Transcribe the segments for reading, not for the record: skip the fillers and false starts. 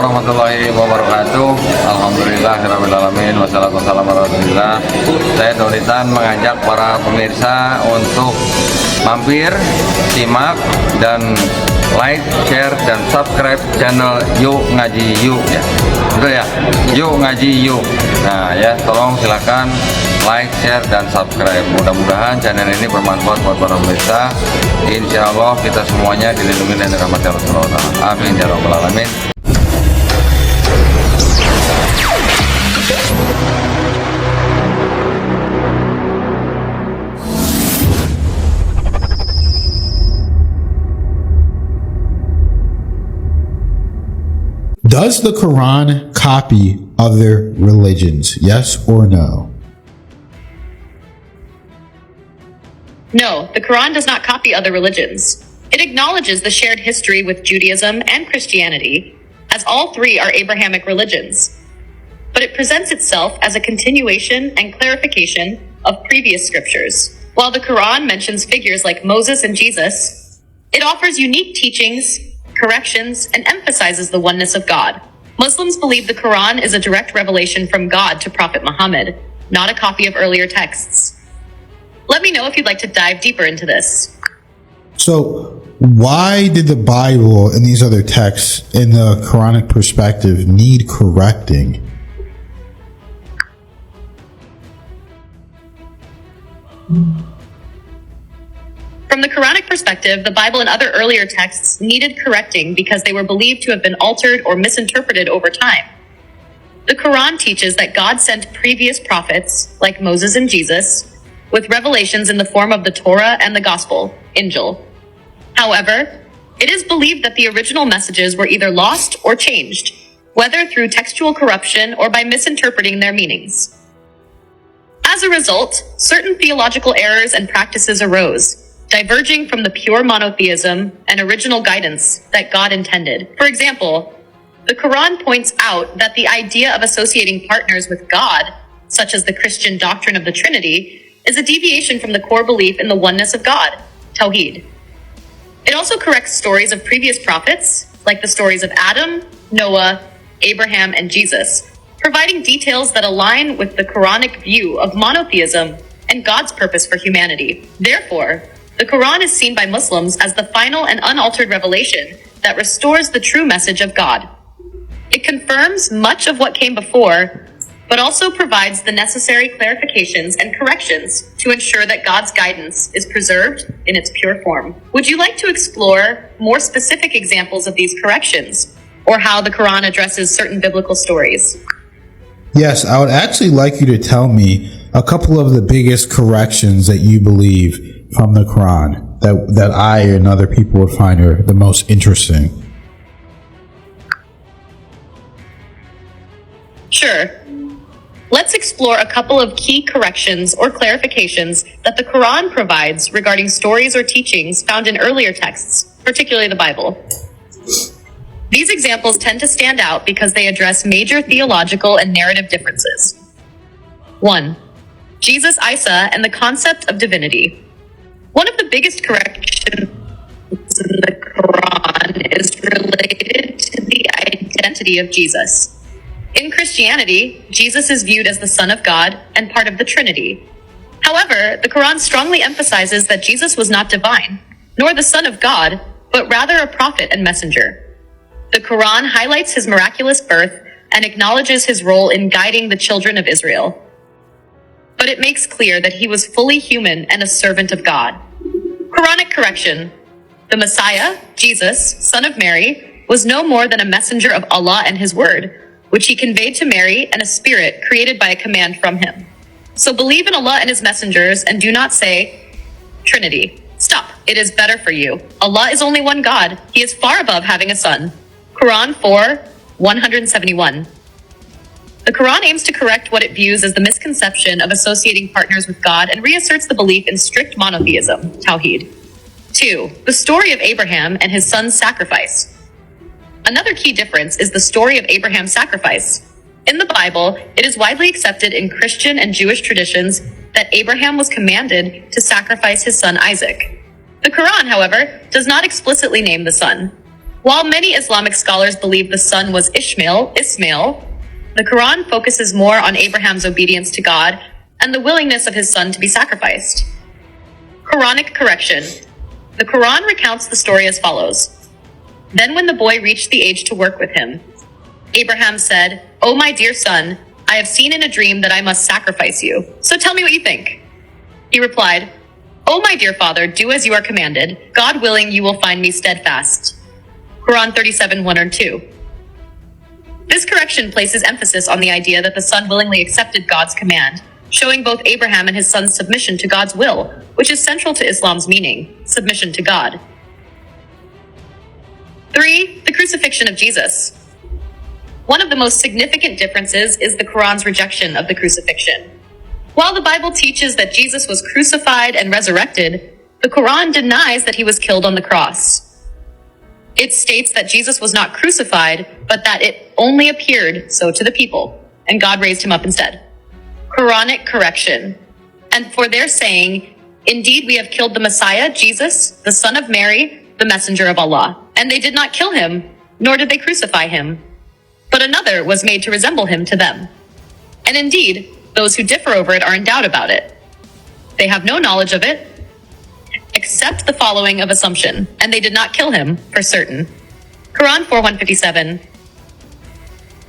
warahmatullahi wabarakatuh. Alhamdulillahirrahmanirrahim. Wassalamualaikum warahmatullahi wabarakatuh. Saya Dondy Tan mengajak para pemirsa untuk mampir, simak, dan like, share, dan subscribe channel Yuk Ngaji Yuk ya. Betul ya? Yuk Ngaji Yuk. Nah ya, tolong silakan like, share, dan subscribe. Mudah-mudahan channel ini bermanfaat buat para pemirsa. Insya Allah kita semuanya dilindungi dan dirahmati Allah. Amin ya rabbal alamin. Does the Quran copy other religions? Yes or no? No, the Quran does not copy other religions. It acknowledges the shared history with Judaism and Christianity, as all three are Abrahamic religions. But it presents itself as a continuation and clarification of previous scriptures. While the Quran mentions figures like Moses and Jesus, it offers unique teachings, corrections, and emphasizes the oneness of God. Muslims believe the Quran is a direct revelation from God to Prophet Muhammad, not a copy of earlier texts. Let me know if you'd like to dive deeper into this. So, why did the Bible and these other texts in the Quranic perspective need correcting? From the Quranic perspective, the Bible and other earlier texts needed correcting because they were believed to have been altered or misinterpreted over time. The Quran teaches that God sent previous prophets, like Moses and Jesus, with revelations in the form of the Torah and the Gospel, Injil. However, it is believed that the original messages were either lost or changed, whether through textual corruption or by misinterpreting their meanings. As a result, certain theological errors and practices arose, diverging from the pure monotheism and original guidance that God intended. For example, the Quran points out that the idea of associating partners with God, such as the Christian doctrine of the Trinity, is a deviation from the core belief in the oneness of God, Tawheed. It also corrects stories of previous prophets, like the stories of Adam, Noah, Abraham, and Jesus, providing details that align with the Quranic view of monotheism and God's purpose for humanity. Therefore, the Quran is seen by Muslims as the final and unaltered revelation that restores the true message of God. It confirms much of what came before, but also provides the necessary clarifications and corrections to ensure that God's guidance is preserved in its pure form. Would you like to explore more specific examples of these corrections, or how the Quran addresses certain biblical stories? Yes, I would actually like you to tell me a couple of the biggest corrections that you believe from the Quran that I and other people would find are the most interesting. Sure. Let's explore a couple of key corrections or clarifications that the Quran provides regarding stories or teachings found in earlier texts, particularly the Bible. These examples tend to stand out because they address major theological and narrative differences. 1. Jesus, Isa, and the concept of divinity. One of the biggest corrections in the Quran is related to the identity of Jesus. In Christianity, Jesus is viewed as the Son of God and part of the Trinity. However, the Quran strongly emphasizes that Jesus was not divine, nor the Son of God, but rather a prophet and messenger. The Quran highlights his miraculous birth and acknowledges his role in guiding the children of Israel. But it makes clear that he was fully human and a servant of God. Quranic correction. The Messiah, Jesus, son of Mary, was no more than a messenger of Allah and his word, which he conveyed to Mary, and a spirit created by a command from him. So believe in Allah and his messengers and do not say, Trinity. Stop. It is better for you. Allah is only one God. He is far above having a son. Quran 4:171. The Quran aims to correct what it views as the misconception of associating partners with God and reasserts the belief in strict monotheism, Tawheed. 2. The story of Abraham and his son's sacrifice. Another key difference is the story of Abraham's sacrifice. In the Bible, it is widely accepted in Christian and Jewish traditions that Abraham was commanded to sacrifice his son Isaac. The Quran, however, does not explicitly name the son. While many Islamic scholars believe the son was Ismail, the Quran focuses more on Abraham's obedience to God and the willingness of his son to be sacrificed. Quranic correction. The Quran recounts the story as follows. Then when the boy reached the age to work with him, Abraham said, "O my dear son, I have seen in a dream that I must sacrifice you. So tell me what you think." He replied, "O my dear father, do as you are commanded. God willing, you will find me steadfast." Quran 37:1 or 2. This correction places emphasis on the idea that the son willingly accepted God's command, showing both Abraham and his son's submission to God's will, which is central to Islam's meaning, submission to God. 3. The crucifixion of Jesus. One of the most significant differences is the Quran's rejection of the crucifixion. While the Bible teaches that Jesus was crucified and resurrected, the Quran denies that he was killed on the cross. It states that Jesus was not crucified, but that it only appeared so to the people, and God raised him up instead. Quranic correction. And for their saying, "Indeed, we have killed the Messiah, Jesus, the son of Mary, the messenger of Allah. And they did not kill him, nor did they crucify him. But another was made to resemble him to them." And indeed, those who differ over it are in doubt about it. They have no knowledge of it, except the following of assumption, and they did not kill him for certain. Quran 4:157.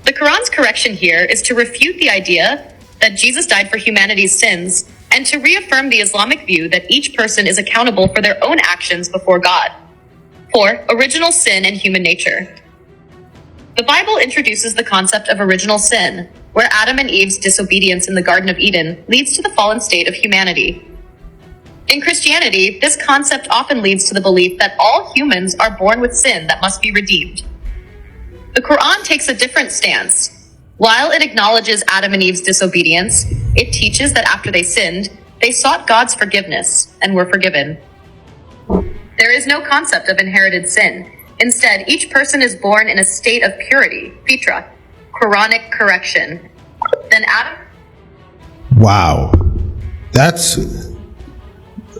The Quran's correction here is to refute the idea that Jesus died for humanity's sins and to reaffirm the Islamic view that each person is accountable for their own actions before God. 4. Original sin and human nature. The Bible introduces the concept of original sin, where Adam and Eve's disobedience in the Garden of Eden leads to the fallen state of humanity. In Christianity, this concept often leads to the belief that all humans are born with sin that must be redeemed. The Quran takes a different stance. While it acknowledges Adam and Eve's disobedience, it teaches that after they sinned, they sought God's forgiveness and were forgiven. There is no concept of inherited sin. Instead, each person is born in a state of purity, fitra, Quranic correction. Then Adam... Wow. That's,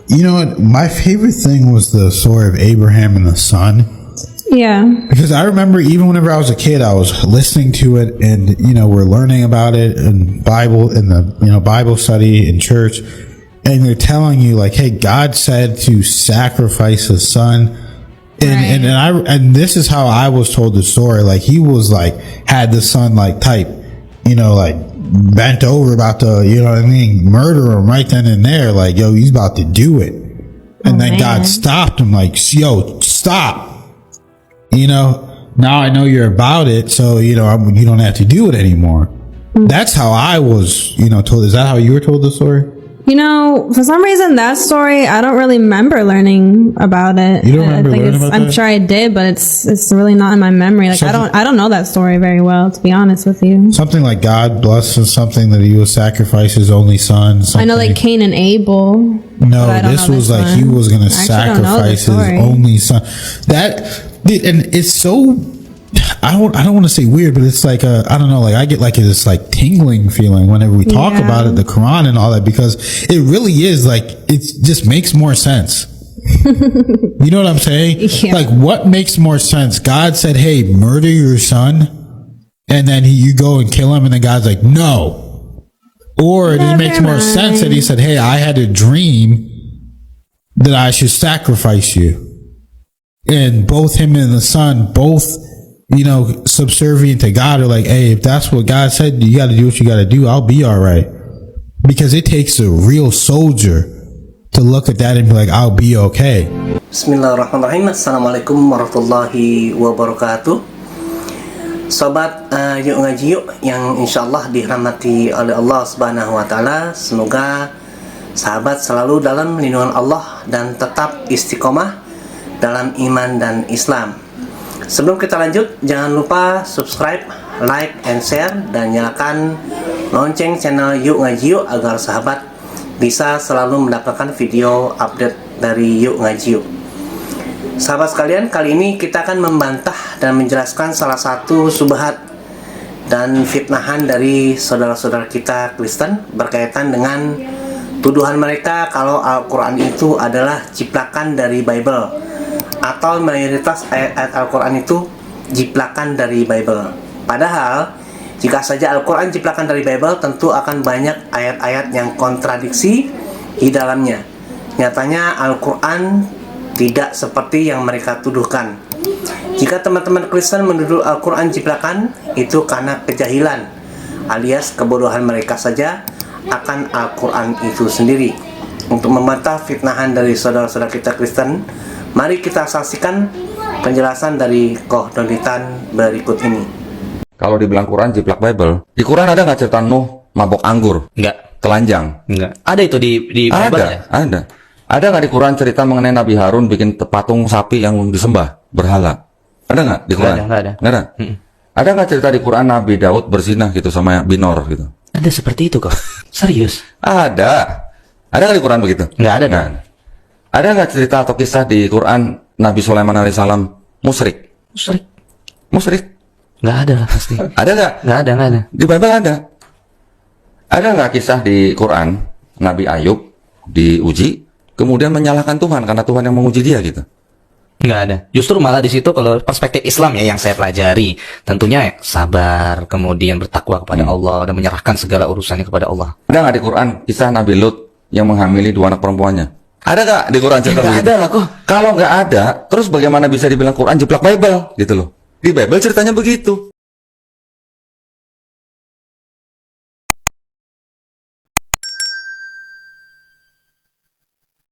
you know what? My favorite thing was the story of Abraham and the son. Yeah. Because I remember even whenever I was a kid, I was listening to it and, we're learning about it in Bible, in the, Bible study in church. And they're telling you like, hey, God said to sacrifice his son. And this is how I was told the story. Like he was like, had the son like type, like bent over about to, murder him right then and there. Like, yo, he's about to do it. And then God stopped him like, yo, stop. Now I know you're about it. So, you don't have to do it anymore. That's how I was, told. Is that how you were told the story? For some reason, that story, I don't really remember learning about it. You don't remember learning about I'm that? sure I did, but it's really not in my memory. Like, I don't know that story very well, to be honest with you. Something like God blesses something that he would sacrifice his only son. I know like Cain and Abel. No, this was like he was going to sacrifice his only son. And it's so... I don't want to say weird, but it's like I don't know, like I get like this like tingling feeling whenever we talk about it, the Quran and all that, because it really is like it just makes more sense. You know what I'm saying? Yeah. Like what makes more sense? God said, "Hey, murder your son," and then you go and kill him, and then God's like, "No." Or it makes more sense that he said, "Hey, I had a dream that I should sacrifice you," and both him and the son both, subservient to God, are like, hey, if that's what God said, you got to do what you got to do. I'll be all right. Because it takes a real soldier to look at that and be like, I'll be okay. Bismillahirrahmanirrahim. Assalamualaikum warahmatullahi wabarakatuh. Sobat Yuk Ngaji Yuk yang insyaallah dirahmati oleh Allah Subhanahu wa Ta'ala. Semoga sahabat selalu dalam lindungan Allah dan tetap istiqomah dalam iman dan Islam. Sebelum kita lanjut, jangan lupa subscribe, like, and share, dan nyalakan lonceng channel Yuk Ngaji Yuk agar sahabat bisa selalu mendapatkan video update dari Yuk Ngaji Yuk. Sahabat sekalian, kali ini kita akan membantah dan menjelaskan salah satu subhat dan fitnahan dari saudara-saudara kita Kristen berkaitan dengan tuduhan mereka kalau Al-Qur'an itu adalah ciplakan dari Bible atau mayoritas ayat-ayat Al-Qur'an itu jiplakan dari Bible. Padahal jika saja Al-Qur'an jiplakan dari Bible, tentu akan banyak ayat-ayat yang kontradiksi di dalamnya. Nyatanya Al-Qur'an tidak seperti yang mereka tuduhkan. Jika teman-teman Kristen menuduh Al-Qur'an jiplakan, itu karena kejahilan alias kebodohan mereka saja akan Al-Qur'an itu sendiri. Untuk membantah fitnahan dari saudara-saudara kita Kristen, mari kita saksikan penjelasan dari Koh Dondy Tan berikut ini. Kalau dibilang Quran jiplak Bible, di Quran ada nggak cerita Nuh mabok anggur? Enggak. Telanjang? Enggak. Ada itu di Bible ya? Ada. Ada nggak di Quran cerita mengenai Nabi Harun bikin patung sapi yang disembah, berhala? Ada nggak di Quran? Nggak ada. Nggak ada? Ada nggak cerita di Quran Nabi Daud berzinah gitu sama Binor gitu? Ada seperti itu kok. Serius? Ada. Ada nggak di Quran begitu? Nggak ada. Nggak. Ada nggak cerita atau kisah di Quran Nabi Sulaiman alaihissalam musyrik? Musyrik? Nggak ada lah pasti. Ada nggak? Nggak ada. Di Bible ada. Ada nggak kisah di Quran Nabi Ayub diuji kemudian menyalahkan Tuhan karena Tuhan yang menguji dia gitu? Nggak ada. Justru malah di situ kalau perspektif Islam ya yang saya pelajari, tentunya sabar, kemudian bertakwa kepada Allah dan menyerahkan segala urusannya kepada Allah. Ada nggak di Quran kisah Nabi Lut yang menghamili 2 anak perempuannya? Ada nggak di Quran cerita Nggak begitu? ada lah kok. Kalau nggak ada, terus bagaimana bisa dibilang Quran jiplak Bible gitu loh? Di Bible ceritanya begitu.